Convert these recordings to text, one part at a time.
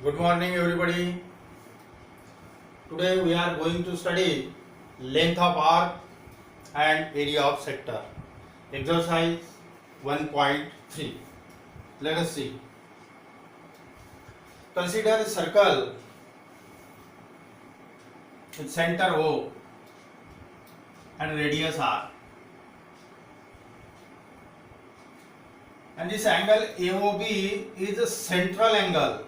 Good morning, everybody. Today we are going to study length of arc and area of sector. Exercise 1.3. Let us see. Consider a circle with center O and radius R. And this angle AOB is a central angle.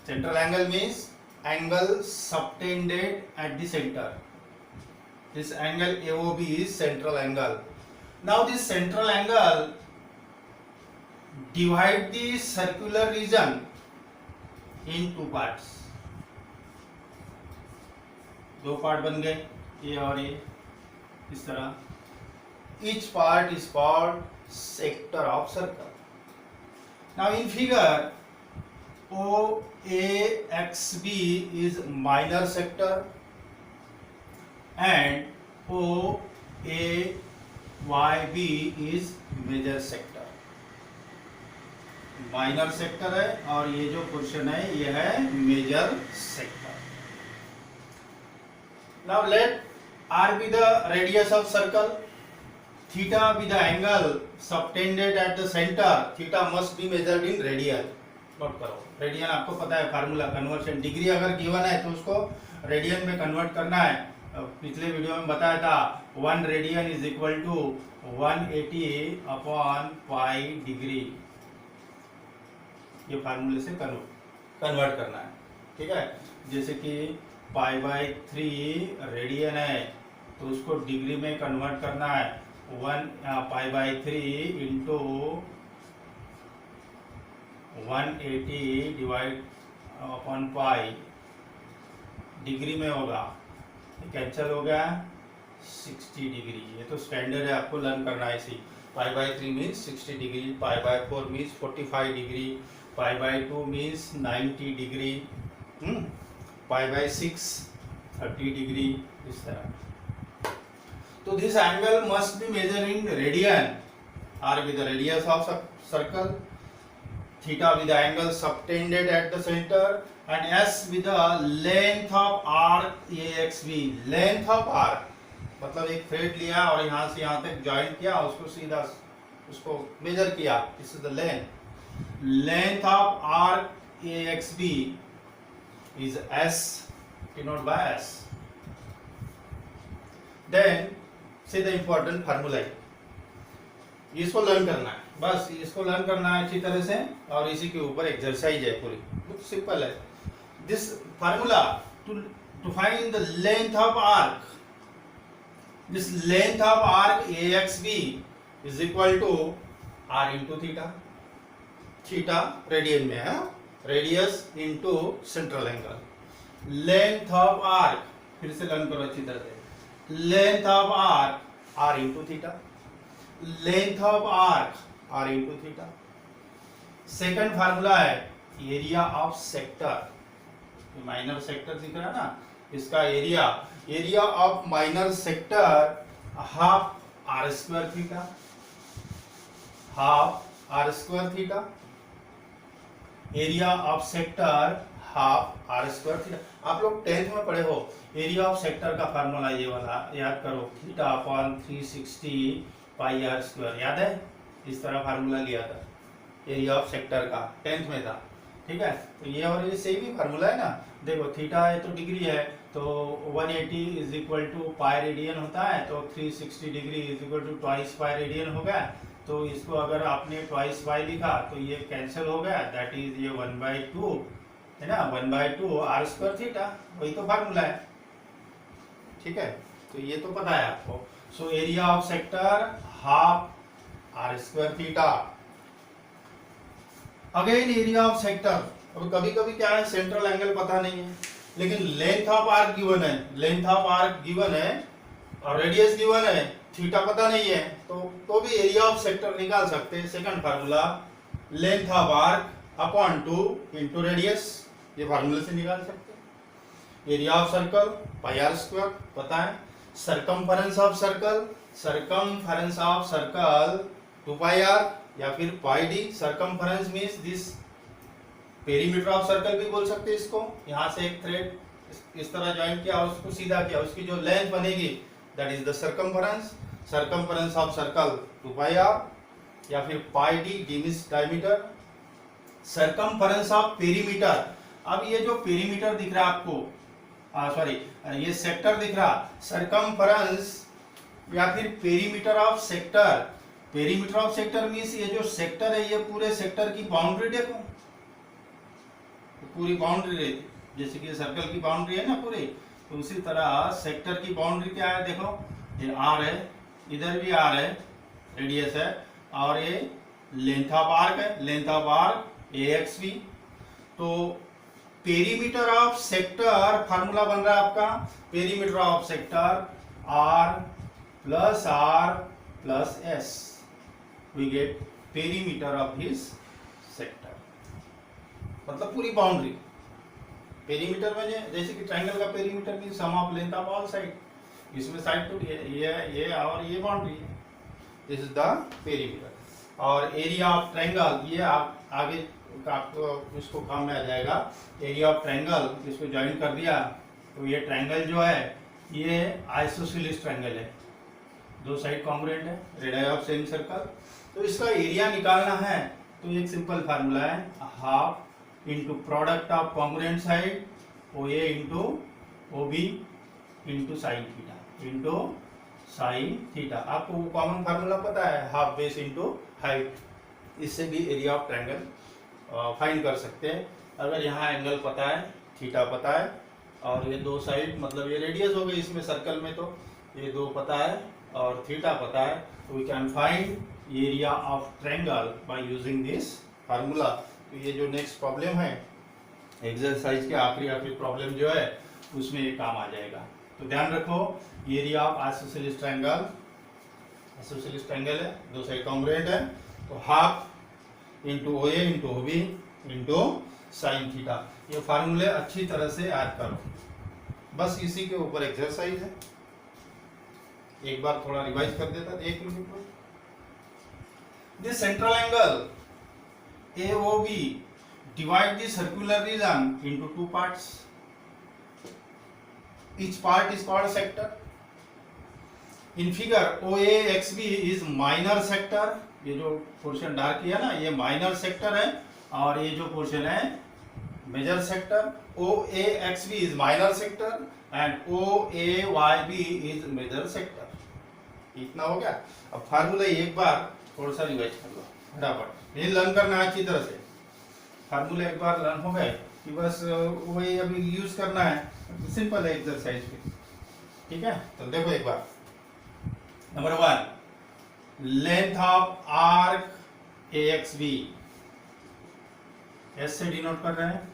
Central angle means angle subtended at the center. This angle AOB is central angle. Now this central angle divide the circular region in two parts. दो part बन गए, ये और ये, इस तरह. Each part is called sector of circle. Now in figure, OAXB is minor sector and OAYB is major sector. Minor sector है और ये जो पोर्शन है ये है major sector. Now let R be the radius of circle, theta be the angle subtended at the center. Theta must be measured in radian. Note करो, radian आपको पता है फार्मूला कन्वर्शन. डिग्री अगर गिवन है तो उसको रेडियन में convert करना है. पिछले वीडियो में बताया था 1 radian is equal to 180 upon pi degree. ये फार्मूले से कन्वर्ट करना है. ठीक है, जैसे कि पाई बाई 3 रेडियन है तो उसको डिग्री में कन्वर्ट करना है. 1 पाई by 3 into 180 divide upon pi degree में होगा, कैंसिल हो गया 60 डिग्री. ये तो स्टैंडर्ड है, आपको लर्न करना है. इसी pi by 3 means 60 degree, pi by 4 means 45 degree, pi by 2 means 90 degree, pi by 6 30 degree, इस तरह. तो this angle must be major in radian. R with the radius of circle, theta with the angle subtended at the center, and s with the length of arc AXB. Length of arc मतलब एक thread लिया और यहाँ से यहाँ तक join किया, उसको सीधा उसको मेजर किया. This is the length of arc AXB is S denoted by S. Then say the important formula. इसको लर्न करना है, बस इसको लर्न करना है अच्छी तरह से, और इसी के ऊपर एक्सरसाइज है पूरी. बहुत सिंपल है. This formula to find the length of arc, this length of arc AXB is equal to R into theta. Theta radian में है, radius into central angle. Length of arc, फिर से लर्न करो अच्छी तरह से. Length of arc R into theta, length of arc R into theta. Second formula है area of sector. Minor sector दिख रहा है ना, इसका area of minor sector half R square theta, half R square theta. Area of sector half R square theta. आप लोग 10th में पढ़े हो. एरिया ऑफ सेक्टर का फार्मूला ये वाला याद करो, थीटा अपॉन 360 पाई R स्क्वायर. याद है, इस तरह फार्मूला लिया था एरिया ऑफ सेक्टर का, 10th में था. ठीक है, तो ये और ये सेम ही फार्मूला है ना. देखो थीटा है तो डिग्री है, तो 180 is equal to pi radian होता है, तो 360 degree is equal to twice pi radian हो गया. तो इसको अगर आपने ट्वाइस पाई लिखा तो ये कैंसिल हो गया, दैट इज ये 1/2 है ना, 1/2 R स्क्वायर थीटा. वही तो फार्मूला है. ठीक है, तो ये तो पता है आपको. So area of sector half R square theta. Again area of sector. अब कभी कभी क्या है, सेंट्रल एंगल पता नहीं है लेकिन लेंथ ऑफ आर्क गिवन है, लेंथ ऑफ आर्क गिवन है और रेडियस गिवन है, थीटा पता नहीं है, तो भी एरिया ऑफ सेक्टर निकाल सकते हैं. Second formula length of arc upon 2 into radius, ये फार्मूले से निकाल सकते हैं. Area of circle pi R square पता है. Circumference of circle, circumference of circle 2 pi r या फिर pi d. circumference means this perimeter of circle भी बोल सकते हैं इसको। यहाँ से एक थ्रेड इस तरह ज्वाइन किया और उसको सीधा किया, उसकी जो लेंथ बनेगी that is the circumference. Circumference of circle 2 pi are या फिर pi D, D means diameter. Circumference of perimeter, अब ये जो पेरीमीटर दिख रहा है आपको, सॉरी ये सेक्टर दिख रहा, सर्कम्फरेंस या फिर perimeter of sector. Perimeter of sector means ये जो सेक्टर है ये पूरे सेक्टर की बाउंड्री देखो, पूरी बाउंड्री रहती, जैसे कि सर्कल की बाउंड्री है ना पूरी, तो उसी तरह सेक्टर की बाउंड्री क्या है, देखो ये आर है, इधर भी आर है, रेडियस है, और ये लेंथ ऑफ आर्क है, length of arc a x v. तो पेरीमीटर ऑफ सेक्टर फार्मूला बन रहा है आपका, perimeter of sector r plus s, we get perimeter of his sector, मतलब पूरी बाउंड्री। पेरीमीटर में जैसे कि ट्रायंगल का perimeter means sum of length of all side, इसमें साइड तो ये और ये बाउंड्री है, दिस इज द पेरीमीटर। और एरिया ऑफ ट्रायंगल, ये आप आगे आपको इसको काम में आ जाएगा। एरिया ऑफ ट्रायंगल, इसको ज्वाइन कर दिया तो ये ट्रायंगल जो है ये आइसोसेलेस ट्रायंगल है, दो साइड कॉन्ग्रुएंट है, रेडियस ऑफ सेम सर्कल। तो इसका एरिया निकालना है तो एक सिंपल फार्मूला है, half into product of congruent side O A into O B into sine theta into sine theta. आपको वो कॉमन फार्मूला पता है, हाफ बेस इंटू हाइट, इससे भी एरिया ऑफ ट्रायंगल फाइंड कर सकते हैं। अगर यहाँ एंगल पता है, थीटा पता है, और ये दो साइड मतलब ये रेडियस हो गई इसमें सर्कल में, तो ये दो पता है और थीटा पता है, तो we can find area of triangle by using this formula. तो ये जो नेक्स्ट प्रॉब्लम है एक्सरसाइज के आखिरी प्रॉब्लम जो है उसमें ये काम आ जाएगा। तो ध्यान रखो, area of isosceles triangle, isosceles triangle है, दो साइड कॉन्ग्रुएंट है, तो half into O A into O B into sine theta. ये फार्मूले अच्छी तरह से याद करो, बस इसी के ऊपर एक्सरसाइज है। एक बार थोड़ा रिवाइज कर देता, 1 मिनट में। This central angle AOB divide the circular region into two parts. Each part is called sector. In figure OAXB is minor sector. ये जो पोर्शन डार्क किया ना ये माइनर सेक्टर है, और ये जो पोर्शन है major sector. OAXB is minor sector and OAYB is major sector. इतना हो गया। अब फार्मूला एक बार थोड़ा सा रिवाइज कर लो फटाफट, ये लर्न करना है अच्छी तरह से। फार्मूला एक बार लर्न हो गए कि बस वही अभी यूज करना है, सिंपल है एक्सरसाइज पे, ठीक है। तो देखो एक बार, number 1, length of arc AXB, S से डिनोट कर रहे हैं,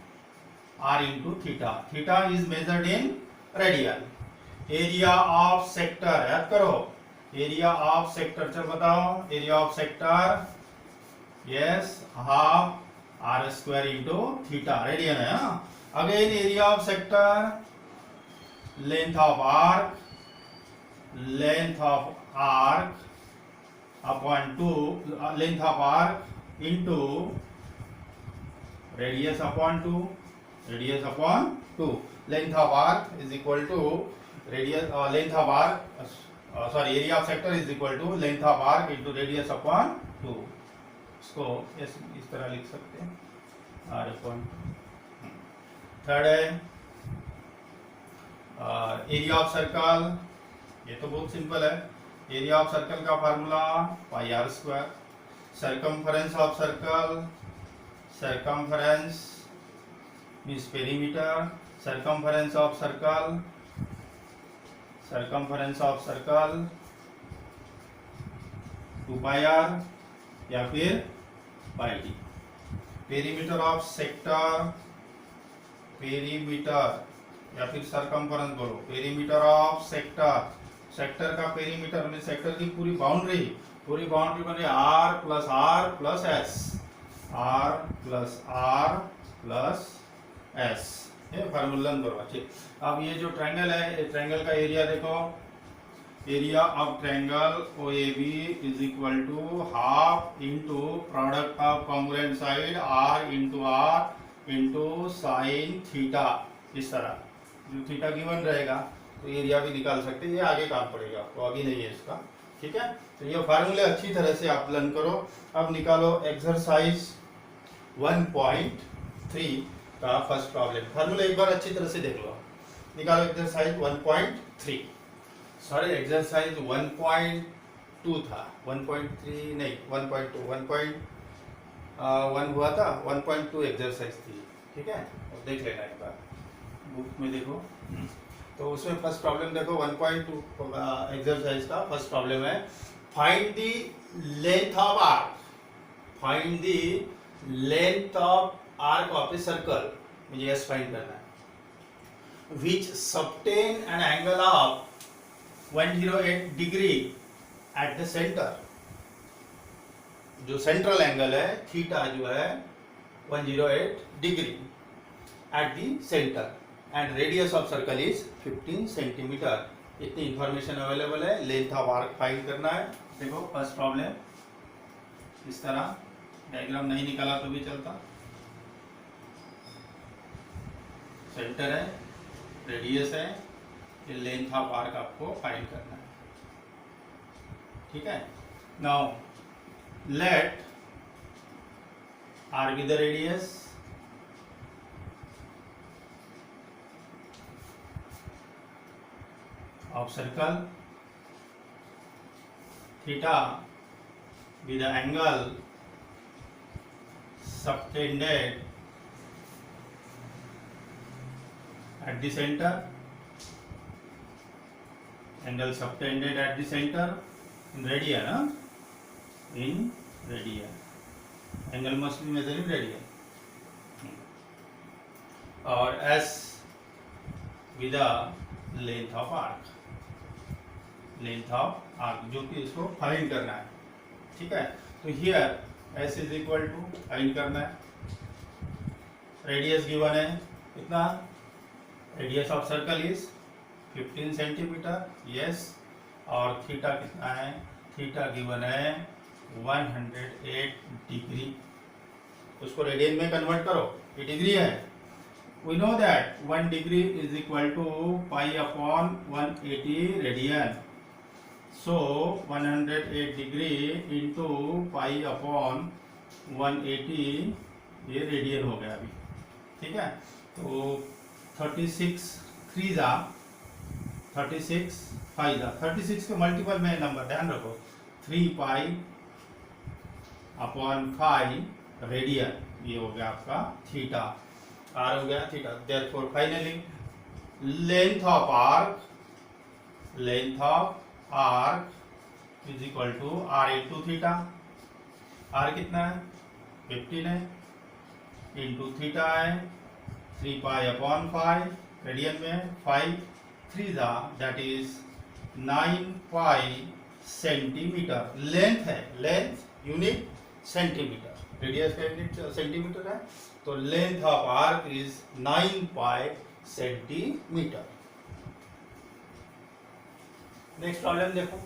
R into theta, theta is measured in radian. Area of sector, याद करो, एरिया ऑफ सेक्टर, चल बताओ, area of sector is half R square into theta, radian है। Again area of sector, length of arc, length of arc upon 2, length of arc into radius upon 2, radius upon 2, length of arc is equal to radius, length of arc sorry area of sector is equal to length of arc into radius upon 2। इसको इस तरह लिख सकते हैं, r upon. Third है area of circle, ये तो बहुत सिंपल है, एरिया ऑफ सर्कल का formula pi r square. Circumference of circle, circumference means perimeter, circumference of circle, circumference of circle 2 pi are या फिर pi d. Perimeter of sector, perimeter या फिर circumference बोलो, पेरीमीटर ऑफ सेक्टर, सेक्टर का perimeter में sector की पूरी boundary बने R plus S, R plus S, ये फार्मूला करो अच्छे। अब ये जो ट्रायंगल है, ट्रायंगल का एरिया देखो, area of triangle OAB is equal to half into product of congruent side R into R into sine theta, इस तरह जो थीटा गिवन रहेगा तो एरिया भी निकाल सकते हैं। ये आगे काम पड़ेगा आपको, अभी नहीं है इसका, ठीक है। तो ये फार्मूले अच्छी तरह से आप लर्न करो। अब निकालो एक्सरसाइज 1.3 का फर्स्ट प्रॉब्लम। फार्मूला एक बार अच्छी तरह से देख लो। निकालो एक्सरसाइज 1.3, सॉरी एक्सरसाइज 1.2 था, 1.3 नहीं 1.2, 1.1 हुआ था, 1.2 एक्सरसाइज थी, ठीक है। अब देख लेना एक बार बुक में देखो। तो उसमें फर्स्ट प्रॉब्लम देखो 1.2 एक्सरसाइज का फर्स्ट प्रॉब्लम है, find the length of arc, find the length of arc of a circle, मुझे एस फाइंड करना है, which subtend an angle of 108 degree at the centre. जो सेंट्रल एंगल है theta जो है 108 degree at the centre, and radius of circle is 15 centimetre. इतनी information available है। Length of arc find करना है। देखो फर्स्ट प्रॉब्लम इस तरह, डायग्राम नहीं निकाला तो भी चलता। सेंटर है, रेडियस है, ये लेंथ ऑफ आर्क आपको फाइंड करना है, ठीक है। Now let R be the radius, of circle, theta be the angle subtended at the center, angle subtended at the center in radian, in radian, angle must be measured in radian, और s be the length of arc, length of arc जो कि इसको find करना है, ठीक है। तो here s is equal to find करना है, रेडियस गिवन है कितना, radius of circle is 15 centimetre, yes, और थीटा कितना है, थीटा गिवन है 108 डिग्री। उसको रेडियन में कन्वर्ट करो, ये डिग्री है। We know that 1 degree is equal to pi upon 180 radian. So 108 degree into pi upon 180 ये रेडियन हो गया अभी, ठीक है। तो 36 3 जा 36 5 जा 36 के मल्टीपल में नंबर ध्यान रखो, 3 पाई अपॉन 5 रेडियन, ये हो गया आपका थीटा, आर हो गया theta. Therefore finally length of arc, length of arc is equal to r into theta. Are कितना है 15 है, इंटू थीटा है 3 पाई अपॉन 5, रेडियन में 5 3 जा that is 9 pi centimeter. Length है, लेंथ यूनिट सेंटीमीटर, रेडियस का यूनिट सेंटीमीटर है, तो length of arc is 9 pi centimeter. Next problem देखो,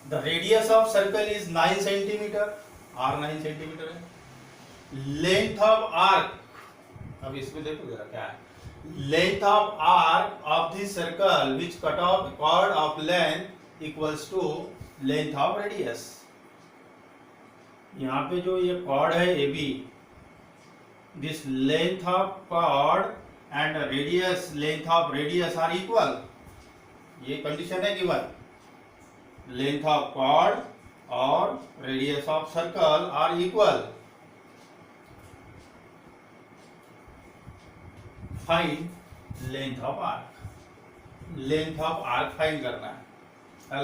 the radius of circle is 9 centimeter, R 9 centimeter है। Length of arc, अब इसमें देखो जरा क्या है, length of arc of this circle which cut off chord of length equals to length of radius. यहाँ पे जो ये कॉर्ड है A B, this length of chord and radius, length of radius are equal, ये condition है given. Length of chord और radius of circle are equal. Find length of arc, length of arc find करना है।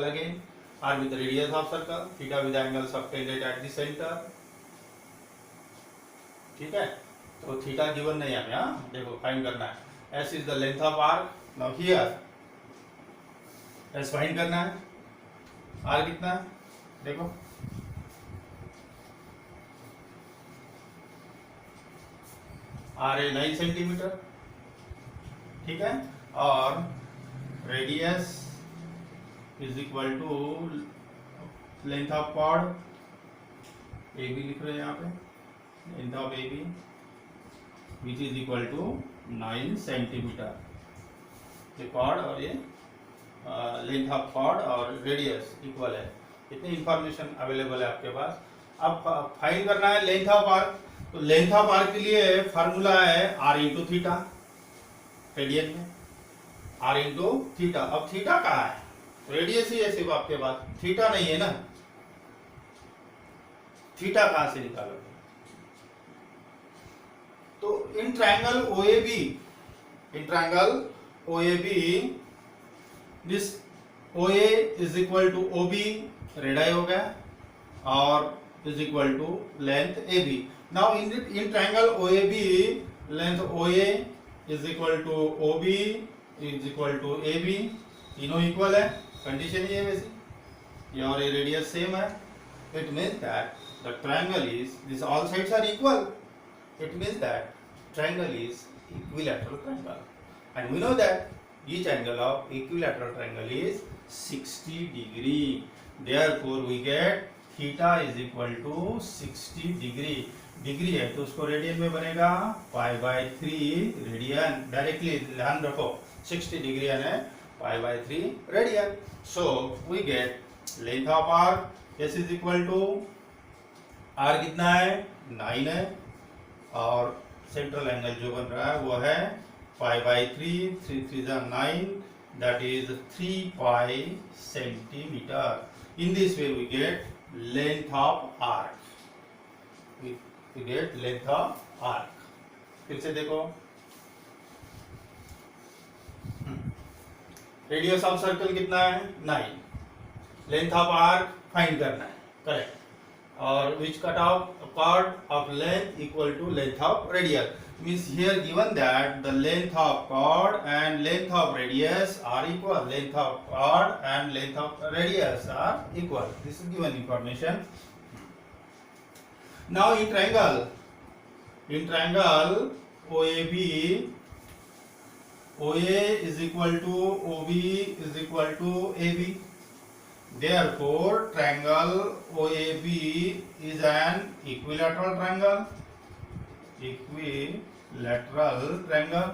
Again r with the radius of circle, theta with the angle subtended at the center, ठीक है। तो theta given नहीं है हमें, हाँ देखो फाइंड करना है। s is the length of arc, now here s find करना है। r कितना है देखो, r है 9 सेंटीमीटर, ठीक है, और radius is equal to length of chord, A भी लिख रहे हैं यहाँ पे, length of A B which is equal to 9 centimeter. ये कॉर्ड और ये लेंथ ऑफ कॉर्ड और रेडियस इक्वल है। इतनी इंफॉर्मेशन अवेलेबल है आपके पास। अब फाइंड करना है लेंथ ऑफ आर्क। तो लेंथ ऑफ आर्क के लिए फार्मूला है आर इंटू थीटा, रेडियन में आर इंटू थीटा। अब थीटा कहाँ है? रेडियस ही है सिर्फ आपके पास, थीटा नहीं है ना। थीटा कहां से निकालोगे? तो in triangle O A B, in triangle O A B this OA is equal to OB, radii हो गया, और is equal to length AB। Now in triangle OAB length OA is equal to OB is equal to AB, तीनों equal है। Condition ये है वैसे, ये और ये रेडियस सेम है। It means that the triangle is this all sides are equal. It means that triangle is equilateral triangle, and we know that each angle of equilateral triangle is 60 degree. Therefore we get theta is equal to 60 degree. Degree है तो उसको radian में बनेगा पाई by 3 radian. Directly ध्यान रखो 60 degree है pi by 3 radian. So we get length of arc s is equal to r कितना है 9 है, और सेंट्रल एंगल जो बन रहा है वो है pi by 3, 3 3 9, that is 3 pi centimetre. In this way we get length of arc, we get length of arc. फिर से देखो, रेडियस ऑफ सर्कल कितना है 9, लेंथ ऑफ आर्क फाइंड करना है, करेक्ट। और which cut off chord of length equal to length of radius, means here given that the length of chord and length of radius are equal, length of chord and length of radius are equal. This is given information. Now in triangle OAB, OA is equal to OB is equal to AB. Therefore, triangle OAB is an equilateral triangle. Equilateral triangle.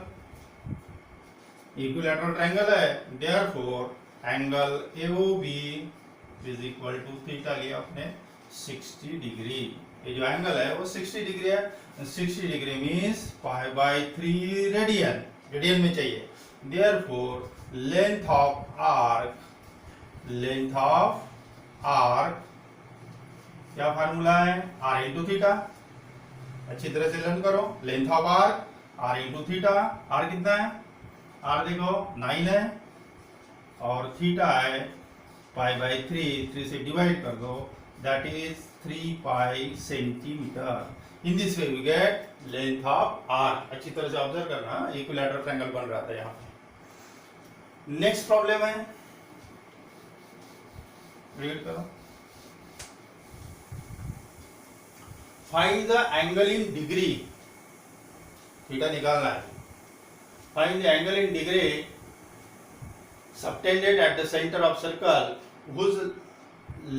Equilateral triangle है. Therefore, angle AOB is equal to theta लिया आपने 60 degree. ये जो angle है वो 60 degree है। 60 degree means pi by 3 radian, radian में चाहिए। Therefore, length of arc, length of arc क्या फार्मूला है आर इंटू थीटा। अच्छी तरह से लर्न करो। Length of arc r into theta. Are कितना है? आर देखो 9 है, और थीटा है पाई बाय 3 से डिवाइड कर दो, that is 3 pi centimetre. In this way we get length of arc. अच्छी तरह से ऑब्जर्व करना, इक्विलैटरल ट्रायंगल बन रहा था यहाँ पे। नेक्स्ट प्रॉब्लम है, रीड करो। Find the angle in degree, theta निकालना है। Find the angle in degree subtended at the centre of circle whose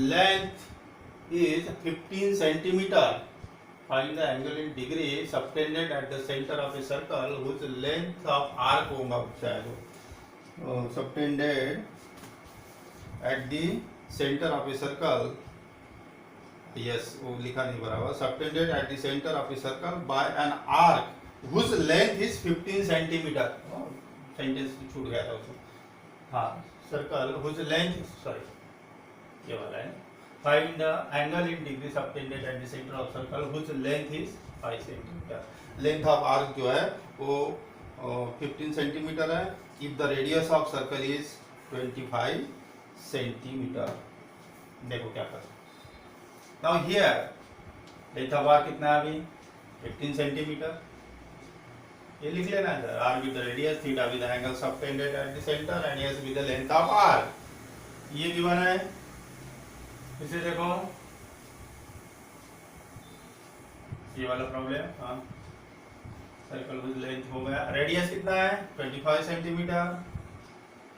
length is 15 centimetre. Find the angle in degree subtended at the centre of a circle whose length of arc होगा शायद। Subtended at the centre of a circle, yes वो लिखा नहीं बराबर। Subtended at the centre of a circle by an arc whose length is 15 centimetre. Sentence छूट गया था उसमें। हाँ, सर्कल हुज लेंथ, सॉरी ये वाला है। Find the angle in degree subtended at the centre of circle whose length is 5 centimetre. Length of arc जो है वो 15 सेंटीमीटर है। If the radius of circle is 25 centimetre. देखो क्या कर। Now here length of arc कितना है अभी 15 सेंटीमीटर। ये लिख लेना sir, r with the radius, theta with the angle subtended at the centre, and s with the length of arc. ये गिवन है। इसे देखो, ये वाला प्रॉब्लम। हाँ, सर्कल विद लेंथ हो गया। रेडियस कितना है 25 centimetre.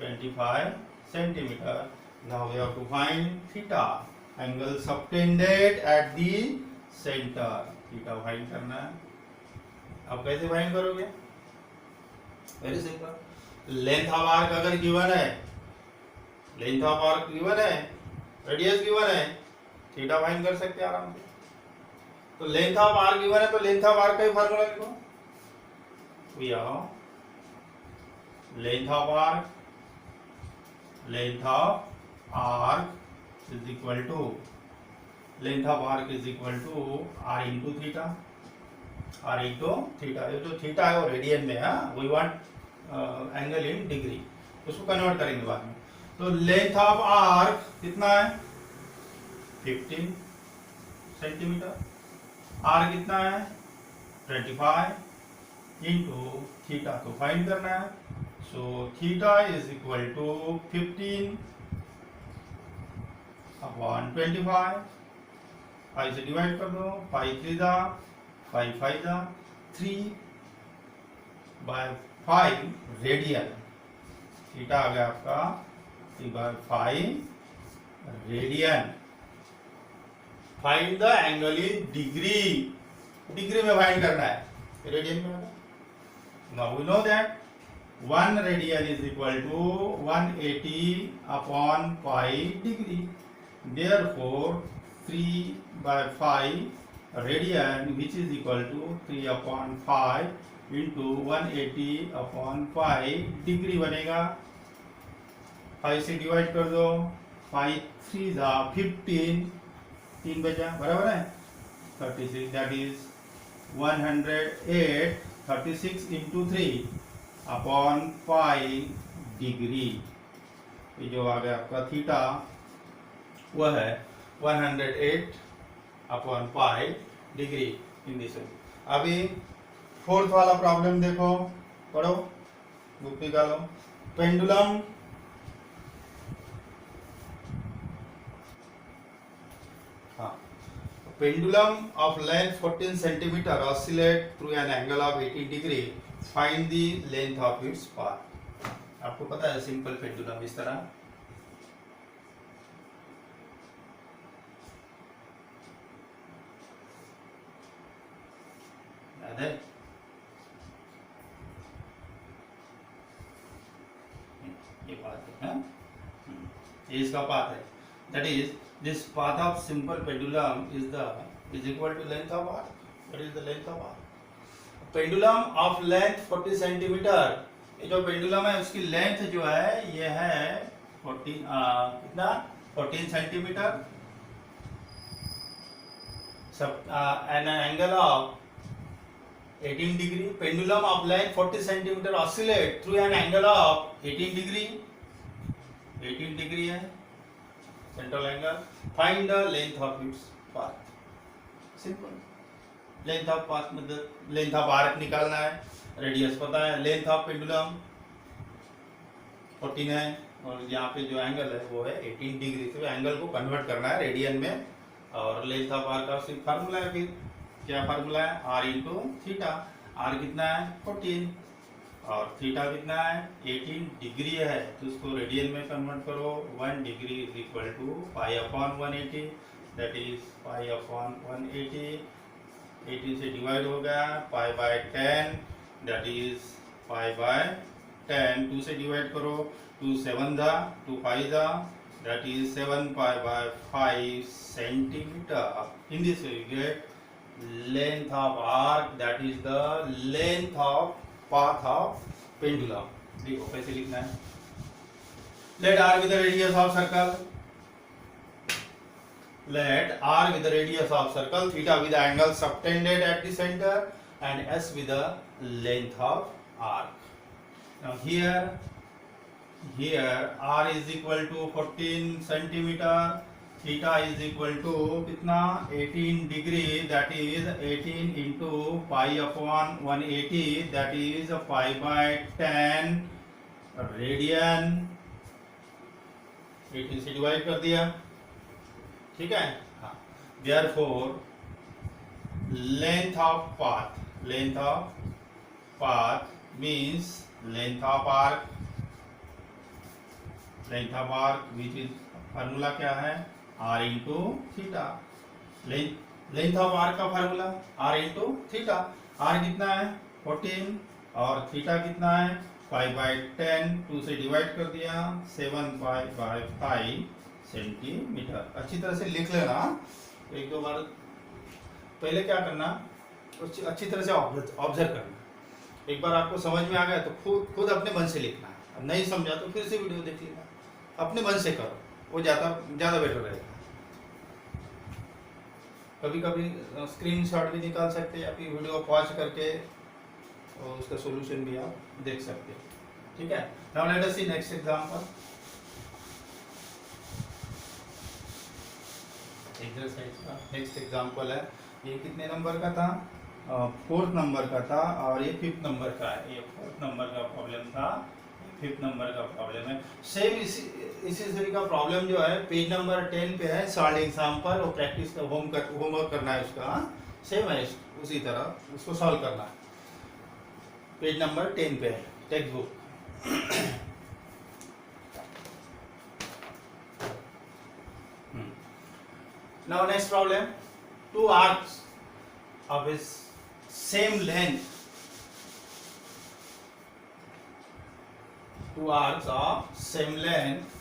25 centimeter. Now we have to find theta, angle subtended at the center. Theta find करना है। अब कैसे फाइंड करोगे? Very simple, length of arc अगर गिवन है, लेंथ ऑफ आर्क गिवन है, रेडियस गिवन है, थीटा फाइंड कर सकते हैं आराम से। तो लेंथ ऑफ आर्क गिवन है तो लेंथ ऑफ आर्क का ही फार्मूला लिखो। तो यहाँ length of arc, length of arc is equal to, length of arc is equal to r into theta, r into theta. ये जो थीटा है वो रेडियन में है, we want angle in degree, उसको कन्वर्ट करेंगे बाद में। तो लेंथ ऑफ आर्क कितना है? 15 सेंटीमीटर। आर कितना है? 25 इंटू थीटा, तो फाइंड करना है। So theta is equal to 15 upon 25, 5 से डिवाइड कर दो, 5 3 जा 5 5 जा 3 बाय 5 रेडियन। थीटा आ गया आपका 5 radian. Find the angle in degree, degree में फाइंड करना है, रेडियन में होगा। Now we know that 1 radian is equal to 180 upon 5 degree. Therefore 3 by 5 radian which is equal to 3 upon 5 into 180 upon 5 degree बनेगा। 5 से divide कर दो, 5 3 जा 15, 3 बचा, बराबर है 36, that is 108, 36 into 3 upon 5 degree. ये जो आ गया आपका थीटा वह है 108 अपॉन 5 डिग्री इन दिस। अभी फोर्थ वाला प्रॉब्लम देखो, पढ़ो, बुक निकालो। Pendulum pendulum of length 14 cm oscillate through an angle of 80 degree. Find the length of its path. आपको पता है सिंपल पेंडुलम इस तरह, याद है? ये पाथ है, ये इसका पाथ है। That is this path of simple pendulum is equal to length of arc. What is the length of arc? Pendulum of length 40 centimeter. ये जो पेंडुलम है उसकी लेंथ जो है ये है 14 कितना 14 centimeter. Sub an angle of 18 degree. Pendulum of length 40 centimeter oscillate through an angle of 18 degree. 18 degree है central angle. Find the length of its path. Simple, length of path मतलब length of arc निकालना है, radius पता है, length of pendulum 14 है और यहाँ पे जो एंगल है वो है 18 डिग्री। तो एंगल को कन्वर्ट करना है रेडियन में। और लेंथ ऑफ आर्क का सिर्फ फार्मूला है, फिर क्या फार्मूला है? Are into theta. आर कितना है? 14 और थीटा कितना है? 18 डिग्री है, तो उसको रेडियन में कन्वर्ट करो। 1 degree is equal to pi upon 180, that is pi upon 180। 18 से डिवाइड हो गया, pi by 10 that is pi by 10। 2 से डिवाइड करो, 2 7 जा 2 5 जा that is 7 pi by 5 centimetre. In this way you get length of arc, that is the length of path of pendulum. देखो कैसे लिखना है। Let r with the radius of circle. Let r with the radius of circle, theta with the angle subtended at the center, and s with the length of arc. Now here r is equal to 14 centimeter. Theta is equal to कितना? 18 degree, that is 18 into pi upon 180 that is pi by 10 radian. 18 से divide कर दिया, ठीक है। हाँ, therefore length of path, length of path means length of arc, length of arc which is formula क्या है? Are into theta. Length length of arc का formula R into theta. Are कितना है 14 और थीटा कितना है 5/10, 2 से डिवाइड कर दिया 7 पाई/5 सेंटीमीटर। अच्छी तरह से लिख लेना, एक दो बार पहले क्या करना, अच्छी तरह से ऑब्जर्व करना। एक बार आपको समझ में आ गया तो खुद अपने मन से लिखना है, नहीं समझा तो फिर से वीडियो देख लेना, अपने मन से करो, वो ज़्यादा बेटर रहेगा। कभी कभी स्क्रीनशॉट भी निकाल सकते हैं या फिर वीडियो पॉज करके और उसका सॉल्यूशन भी आप देख सकते हो। ठीक है, नाउ लेट अस सी नेक्स्ट एग्जांपल। एक्सरसाइज का नेक्स्ट एग्जांपल है, ये कितने नंबर का था, 4th नंबर का था और ये 5th नंबर का है। ये 4th नंबर का प्रॉब्लम था, 5th नंबर का प्रॉब्लम है। सेम इसी तरह का प्रॉब्लम जो है पेज नंबर 10 पे है, सॉल्व एग्जांपल और प्रैक्टिस का होमवर्क करना है उसका, सेम है उसी तरह उसको सॉल्व करना है। पेज नंबर 10 पे है text book. Now next problem, two arcs of its same length, two arcs of same length,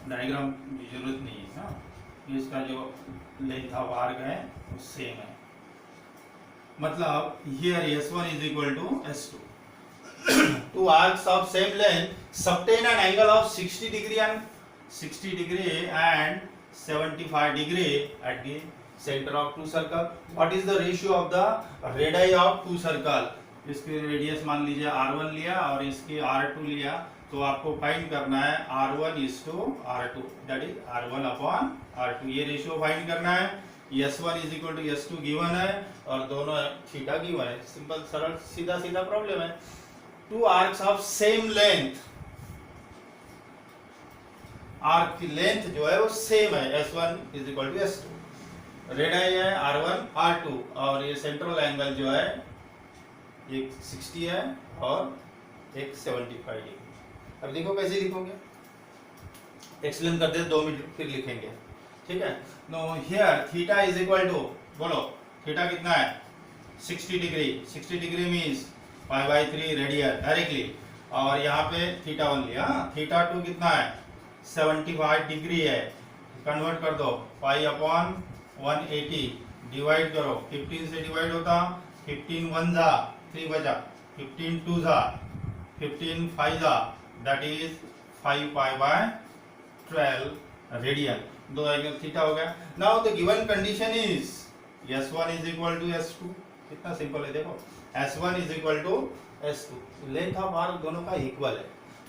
diagram की जरूरत नहीं है ना, इसका जो लेंथ ऑफ आर्क है वो सेम है, मतलब here S1 is equal to S2. Two arcs of same length subtend an angle of 60 degree and 75 degree at the center of two circle. What is the ratio of the radii of two circle? इसकी radius मान लीजिए R1 लिया और इसकी R2 लिया, तो आपको find करना है R1:R2, दैट इज R1/R2। ये रेशियो फाइंड करना है। S1 is equal to S2 given है और दोनों थीटा गिवन है। सिंपल सरल सीधा सीधा प्रॉब्लम है। Two arcs of same length, arc की लेंथ जो है वो सेम है, S1 is equal to S2, radii है R1/R2 और ये सेंट्रल एंगल जो है एक 60 है और एक 75 डिग्री। अब देखो कैसे लिखोगे, एक्सप्लेन करते हैं 2 मिनट फिर लिखेंगे। ठीक है, no here theta is equal to, बोलो थीटा कितना है 60 degree. 60 degree means π/3 radian directly, और यहाँ पे थीटा 1 लिया। थीटा 2 कितना है 75 डिग्री है, कन्वर्ट कर दो π/180, डिवाइड करो 15 से डिवाइड होता 15 1 जा 3 बजा, 15 2 जा 15 5 जा, दैट इज 5π/12 रेडियन। दो एंगल थीटा हो गया। Now the given condition is S1 is equal to S2। कितना सिंपल है देखो, S1 is equal to S2, length of arc दोनों का इक्वल है,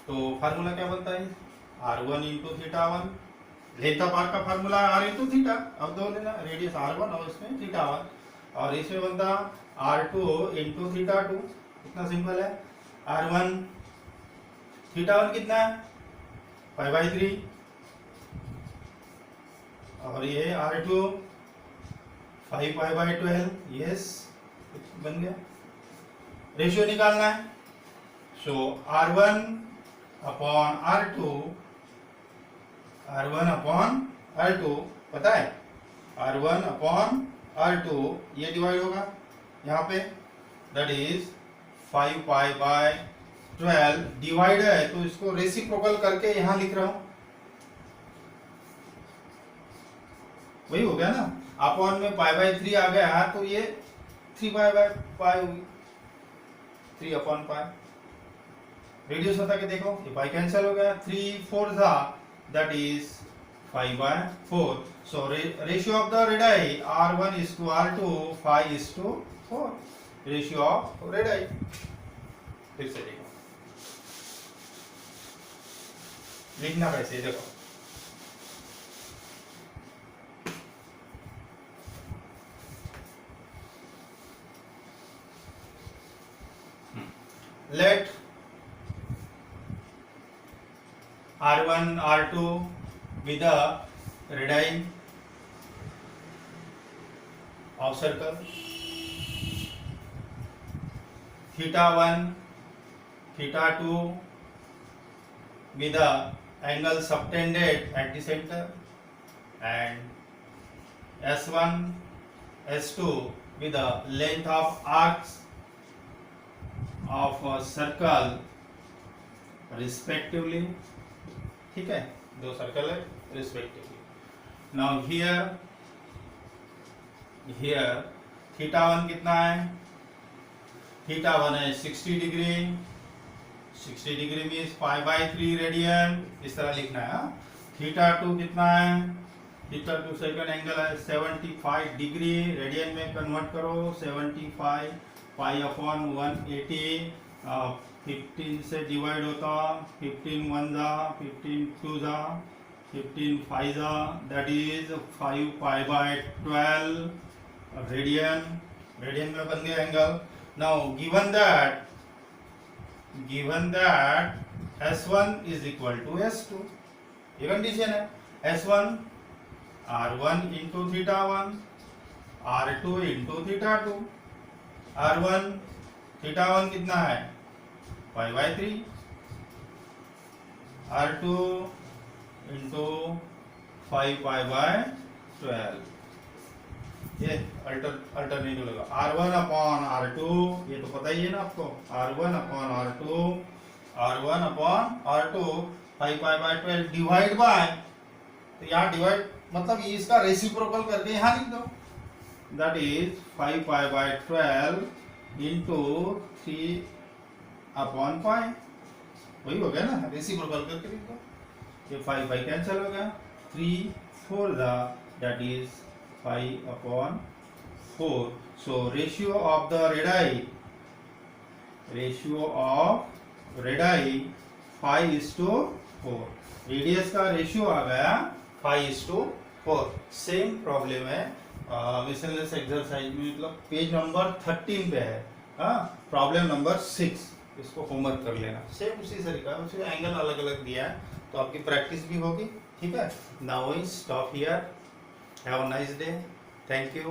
तो फार्मूला क्या बनता है R1 into theta 1। Length of arc का फार्मूला R into थीटा, अब दो लेना, रेडियस R1 और इसमें थीटा 1, और इसमें बनता R2 into थीटा 2। कितना सिंपल है, R1 थीटा 1 कितना है π/3 और ये R2 5π/12, यस बन गया। रेशियो निकालना है, सो R1/R2 पता है, R1/R2 ये डिवाइड होगा यहाँ पे, दैट इज 5π/12 डिवाइड है तो इसको रेसिप्रोकल करके यहाँ लिख रहा हूं, वही हो गया ना, अपॉन में π/3 आ गया तो ये 3π/π होगी, 3/π रेडियस होता कि देखो ये पाई कैंसिल हो गया, 3 4 था that is 5/4। So ratio of the radii R1 is to R2, 5 is to 4, ratio of radii. फिर से देखो लिखना कैसे, देखो let R1 R2 with the radii of circle, theta 1 theta 2 with the angle subtended at the center, and S1 S2 with the length of arcs of a circle respectively. ठीक है, दो circle है respectively. Now here थीटा 1 कितना है? Theta 1 है 60 degree. 60 degree means pi by 3 radian, इस तरह लिखना है. थीटा 2 कितना है? थीटा 2 सेकंड एंगल है 75 डिग्री. रेडियन में कन्वर्ट करो. 75 पाई अपॉन 180 15 से डिवाइड होता. 15 1 जा, 15 2 जा, 15 5 जा, that is 5 pi by 12 radian. Radian में बन गया angle. Now given that S1 is equal to S2, ये कंडीशन है. S1 R1 into theta 1, R2 into theta 2. R1 theta 1 कितना है? पाई by 3. R2 into 5 pi by 12. ये अल्टरनेटिव लगा. R1 upon R2, ये तो पता ही है ना आपको. R1 upon R2, R1 upon R2 5 pi by 12 divide by, तो यहाँ डिवाइड मतलब इसका रेसिप्रोकल करके यहाँ लिख दो. That is 5 pi by 12 into 3 upon 5. वही हो गया ना, रेसिप्रोकल करके लिख दो. ये 5 5 कैंसिल हो गया. 3 4 that is 5 upon 4. So ratio of radii 5:4. Radius का रेशियो आ गया 5:4. सेम प्रॉब्लम है मिसलेनियस एक्सरसाइज में, मतलब पेज नंबर 13 पे है. प्रॉब्लम नंबर 6, इसको होमवर्क कर लेना. सेम उसी तरीका, उसमें एंगल अलग अलग दिया है, तो आपकी प्रैक्टिस भी होगी. ठीक है. Now we stop here. Have a nice day. Thank you.